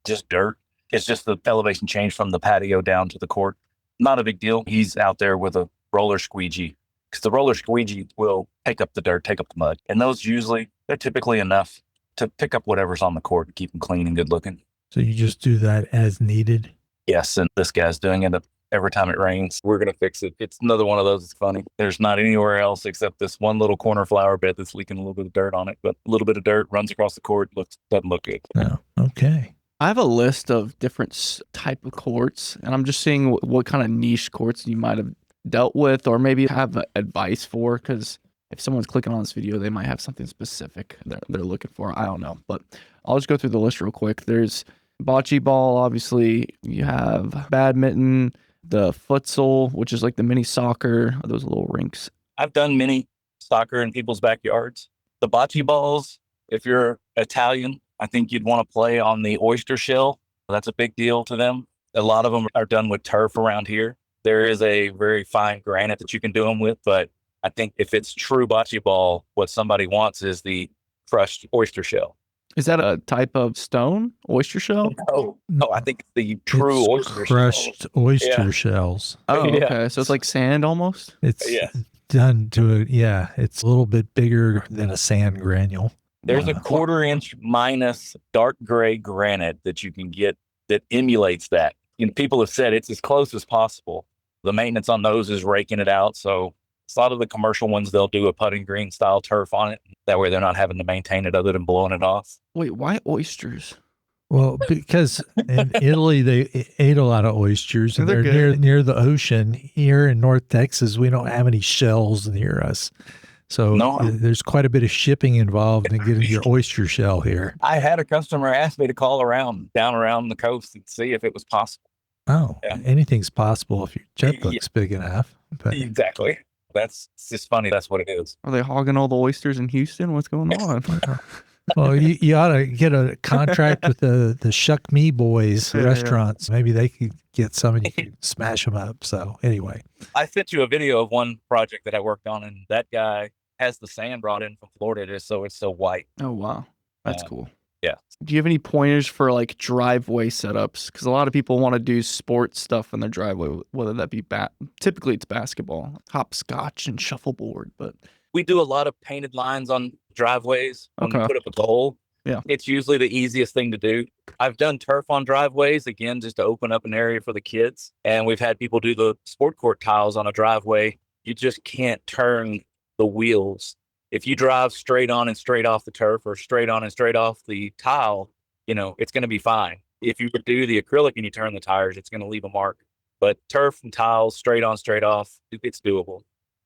Just dirt. It's just the elevation change from the patio down to the court. Not a big deal. He's out there with a roller squeegee because the roller squeegee will take up the dirt, take up the mud. And those they're typically enough to pick up whatever's on the court and keep them clean and good looking. So you just do that as needed? Yes. And this guy's doing it every time it rains. We're going to fix it. It's another one of those. It's funny. There's not anywhere else except this one little corner flower bed that's leaking a little bit of dirt on it, but a little bit of dirt runs across the court. Doesn't look good. No. Okay. I have a list of different type of courts, and I'm just seeing what kind of niche courts you might have dealt with or maybe have advice for, because if someone's clicking on this video, they might have something specific they're looking for. I don't know, but I'll just go through the list real quick. There's bocce ball, obviously. You have badminton, the futsal, which is like the mini soccer, those little rinks. I've done mini soccer in people's backyards. The bocce balls, if you're Italian, I think you'd want to play on the oyster shell. That's a big deal to them. A lot of them are done with turf around here. There is a very fine granite that you can do them with, but I think if it's true bocce ball, what somebody wants is the crushed oyster shell. Is that a type of stone, oyster shell? No, I think the true It's oyster crushed oyster shells. Oh, Yeah. okay. So it's like sand almost? It's done to it's a little bit bigger than a sand granule. There's a 1/4 inch minus dark gray granite that you can get that emulates that. People have said it's as close as possible. The maintenance on those is raking it out. So a lot of the commercial ones, they'll do a putting green style turf on it. That way they're not having to maintain it other than blowing it off. Wait, why oysters? Well, because in Italy, they ate a lot of oysters, and They're they're good. near the ocean. Here in North Texas, we don't have any shells near us. So there's quite a bit of shipping involved in getting your oyster shell here. I had a customer ask me to call down around the coast and see if it was possible. Oh, Yeah. Anything's possible if your checkbook's big enough. But Exactly. It's just funny. That's what it is. Are they hogging all the oysters in Houston? What's going on? well, you ought to get a contract with the Shuck Me Boys restaurants. Maybe they could get some and you could smash them up. So anyway. I sent you a video of one project that I worked on, and that guy has the sand brought in from Florida just so it's so white. Oh, wow. That's cool. Yeah. Do you have any pointers for like driveway setups? Because a lot of people want to do sports stuff in their driveway, whether that be typically it's basketball, hopscotch and shuffleboard. But We do a lot of painted lines on driveways when we Okay. put up a goal. Yeah. It's usually the easiest thing to do. I've done turf on driveways, again, just to open up an area for the kids. And we've had people do the sport court tiles on a driveway. You just can't turn the wheels. If you drive straight on and straight off the turf or straight on and straight off the tile, it's going to be fine. If you do the acrylic and you turn the tires, it's going to leave a mark. But turf and tiles, straight on, straight off, it's doable.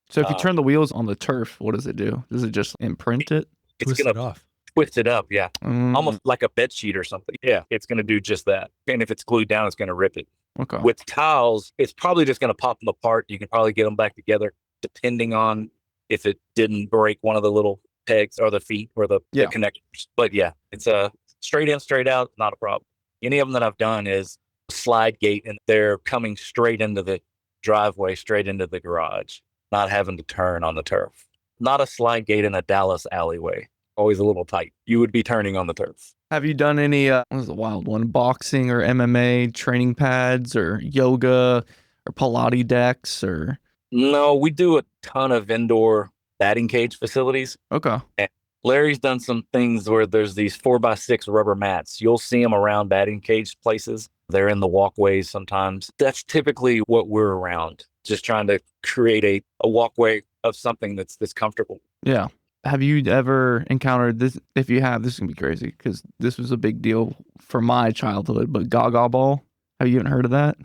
So if you turn the wheels on the turf, what does it do? Does it just imprint it? It's Twist going it to off. twist it up, yeah. Almost like a bed sheet or something. Yeah, it's going to do just that. And if it's glued down, it's going to rip it. Okay. With tiles, it's probably just going to pop them apart. You can probably get them back together depending on if it didn't break one of the little pegs or the feet or the connectors. But yeah, it's a straight in, straight out, not a problem. Any of them that I've done is slide gate and they're coming straight into the driveway, straight into the garage, not having to turn on the turf. Not a slide gate in a Dallas alleyway. Always a little tight. You would be turning on the turf. Have you done any, what was the wild one, boxing or MMA training pads or yoga or Pilates decks or? No, we do a ton of indoor batting cage facilities. Okay. And Larry's done some things where there's these 4x6 rubber mats. You'll see them around batting cage places. They're in the walkways sometimes. That's typically what we're around, just trying to create a walkway of something that's comfortable. Yeah. Have you ever encountered this? If you have, this is going to be crazy because this was a big deal for my childhood, but Gaga Ball, have you even heard of that?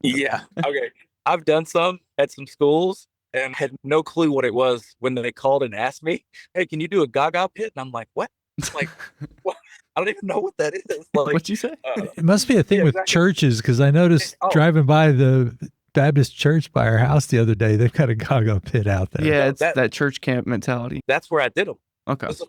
Yeah. Okay. I've done some at some schools and had no clue what it was when they called and asked me, hey, can you do a Gaga pit? And I'm like, what? Like, what? I don't even know what that is. Like, What'd you say? It must be a thing with churches because I noticed driving by the Baptist church by our house the other day, they've got a Gaga pit out there. Yeah, it's that church camp mentality. That's where I did them. Okay. This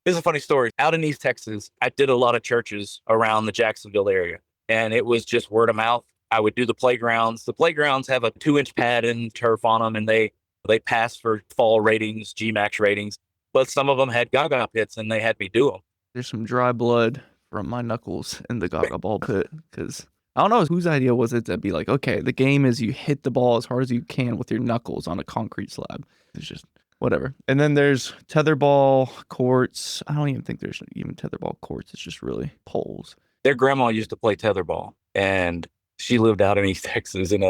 is a funny story. Out in East Texas, I did a lot of churches around the Jacksonville area, and it was just word of mouth. I would do the playgrounds. The playgrounds have a 2-inch pad and turf on them, and they pass for fall ratings, GMAX ratings. But some of them had Gaga pits, and they had me do them. There's some dry blood from my knuckles in the Gaga Ball pit because I don't know whose idea was it to be like, okay, the game is you hit the ball as hard as you can with your knuckles on a concrete slab. It's just whatever. And then there's tetherball courts. I don't even think there's even tetherball courts. It's just really poles. Their grandma used to play tetherball, and she lived out in East Texas, and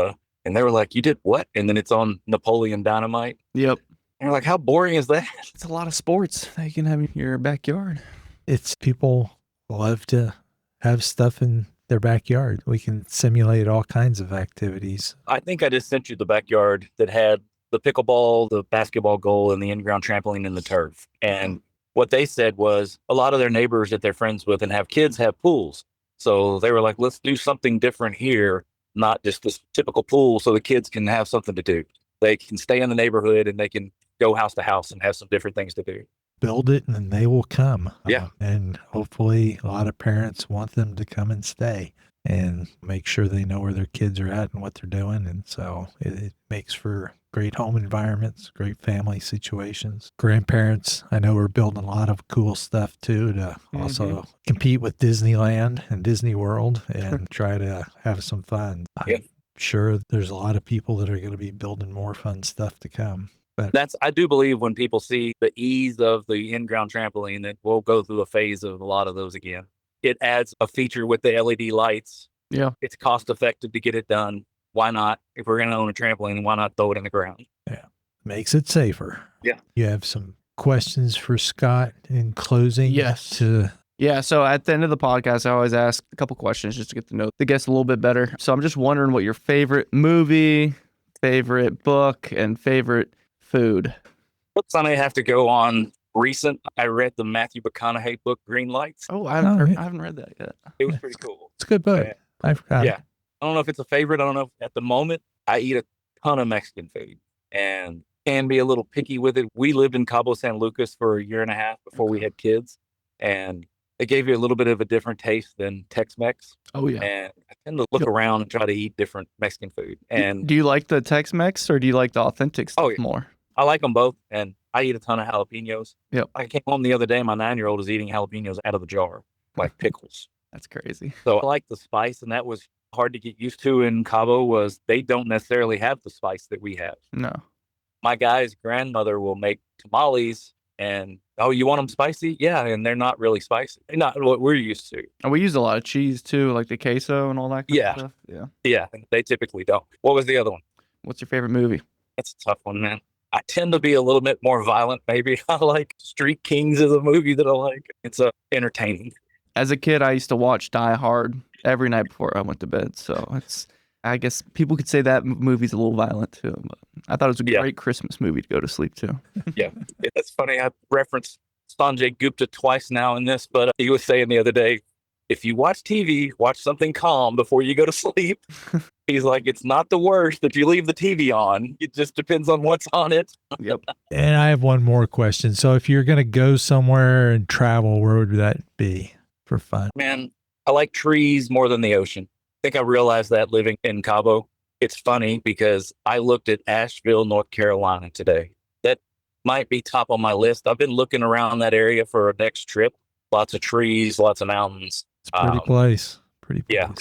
they were like, you did what? And then it's on Napoleon Dynamite. Yep. And you're like, how boring is that? It's a lot of sports that you can have in your backyard. It's people love to have stuff in their backyard. We can simulate all kinds of activities. I think I just sent you the backyard that had the pickleball, the basketball goal, and the in-ground trampoline and the turf. And what they said was a lot of their neighbors that they're friends with and have kids have pools. So they were like, let's do something different here, not just this typical pool, so the kids can have something to do. They can stay in the neighborhood and they can go house to house and have some different things to do. Build it and they will come. Yeah. And hopefully a lot of parents want them to come and stay and make sure they know where their kids are at and what they're doing. And so it makes for great home environments, great family situations. Grandparents, I know, are building a lot of cool stuff too to also compete with Disneyland and Disney World and try to have some fun. Yeah. I'm sure there's a lot of people that are going to be building more fun stuff to come. But I do believe when people see the ease of the in-ground trampoline, that we'll go through a phase of a lot of those again. It adds a feature with the LED lights. Yeah. It's cost effective to get it done. Why not? If we're going to own a trampoline, why not throw it in the ground? Yeah. Makes it safer. Yeah. You have some questions for Scott in closing? Yes. Yeah, so at the end of the podcast, I always ask a couple questions just to get to know the guests a little bit better. So I'm just wondering what your favorite movie, favorite book, and favorite food. Books I may have to go on recent. I read the Matthew McConaughey book, Green Lights. Oh, I haven't read that yet. It was pretty cool. It's a good book. I forgot. Yeah. I don't know if it's a favorite. I don't know if at the moment I eat a ton of Mexican food and can be a little picky with it. We lived in Cabo San Lucas for a year and a half before we had kids, and it gave you a little bit of a different taste than Tex-Mex. Oh, yeah. And I tend to look around and try to eat different Mexican food. And do you like the Tex-Mex or do you like the authentic stuff more? I like them both, and I eat a ton of jalapenos. Yep. I came home the other day, my 9-year-old is eating jalapenos out of the jar, like pickles. That's crazy. So I like the spice, and that was hard to get used to in Cabo was they don't necessarily have the spice that we have. No. My guy's grandmother will make tamales, and oh, you want them spicy? Yeah, and they're not really spicy. They're not what we're used to. And we use a lot of cheese too, like the queso and all that kind of stuff. Yeah. Yeah, they typically don't. What was the other one? What's your favorite movie? That's a tough one, man. I tend to be a little bit more violent, maybe. I like Street Kings is a movie that I like. It's entertaining. As a kid, I used to watch Die Hard every night before I went to bed. So I guess people could say that movie's a little violent too. But I thought it was a great Christmas movie to go to sleep to. Yeah, it's funny. I referenced Sanjay Gupta twice now in this, but he was saying the other day, if you watch TV, watch something calm before you go to sleep. He's like, it's not the worst if you leave the TV on. It just depends on what's on it. Yep. And I have one more question. So if you're going to go somewhere and travel, where would that be for fun? Man, I like trees more than the ocean. I think I realized that living in Cabo. It's funny because I looked at Asheville, North Carolina today. That might be top on my list. I've been looking around that area for a next trip. Lots of trees, lots of mountains. It's a pretty place. Pretty place. Yeah.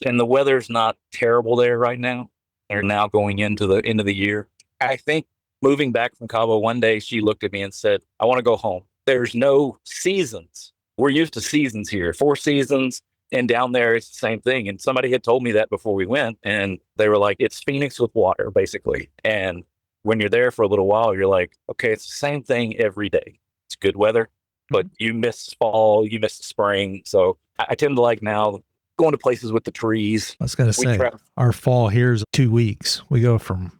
And the weather's not terrible there right now. They're now going into the end of the year. I think moving back from Cabo one day, she looked at me and said, I want to go home. There's no seasons. We're used to seasons here, 4 seasons. And down there, it's the same thing. And somebody had told me that before we went. And they were like, it's Phoenix with water, basically. And when you're there for a little while, you're like, okay, it's the same thing every day. It's good weather, but you miss fall, you miss the spring. So I tend to like now going to places with the trees. I was going to say, our fall here's 2 weeks. We go from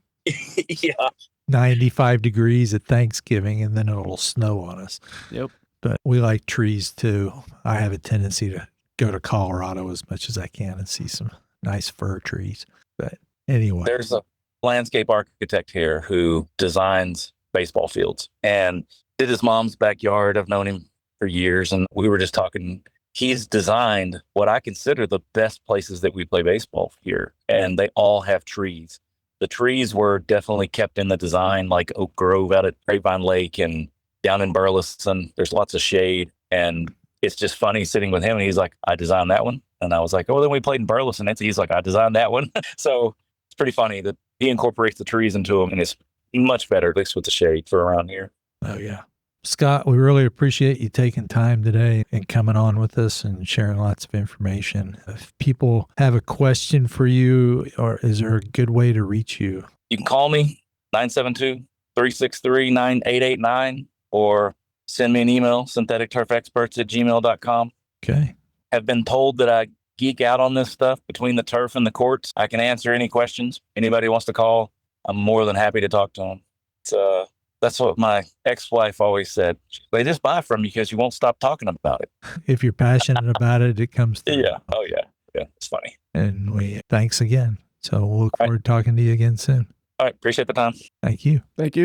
95 degrees at Thanksgiving, and then it'll snow on us. Yep. But we like trees too. I have a tendency to go to Colorado as much as I can and see some nice fir trees. But anyway. There's a landscape architect here who designs baseball fields and did his mom's backyard. I've known him for years, and we were just talking. He's designed what I consider the best places that we play baseball here, and they all have trees. The trees were definitely kept in the design, like Oak Grove out at Grapevine Lake and down in Burleson. There's lots of shade, and it's just funny sitting with him, and he's like, I designed that one. And I was like, oh, then we played in Burleson. And he's like, I designed that one. So it's pretty funny that he incorporates the trees into them, and it's much better, at least with the shade for around here. Oh, yeah. Scott, we really appreciate you taking time today and coming on with us and sharing lots of information. If people have a question for you, or is there a good way to reach you? You can call me, 972-363-9889, or send me an email, syntheticturfexperts@gmail.com. Okay. Have been told that I geek out on this stuff between the turf and the courts. I can answer any questions. Anybody wants to call, I'm more than happy to talk to them. That's what my ex-wife always said. They just buy from you because you won't stop talking about it. If you're passionate about it, it comes through. Yeah. Oh, yeah. Yeah. It's funny. And thanks again. So we'll look forward to talking to you again soon. All right. Appreciate the time. Thank you. Thank you.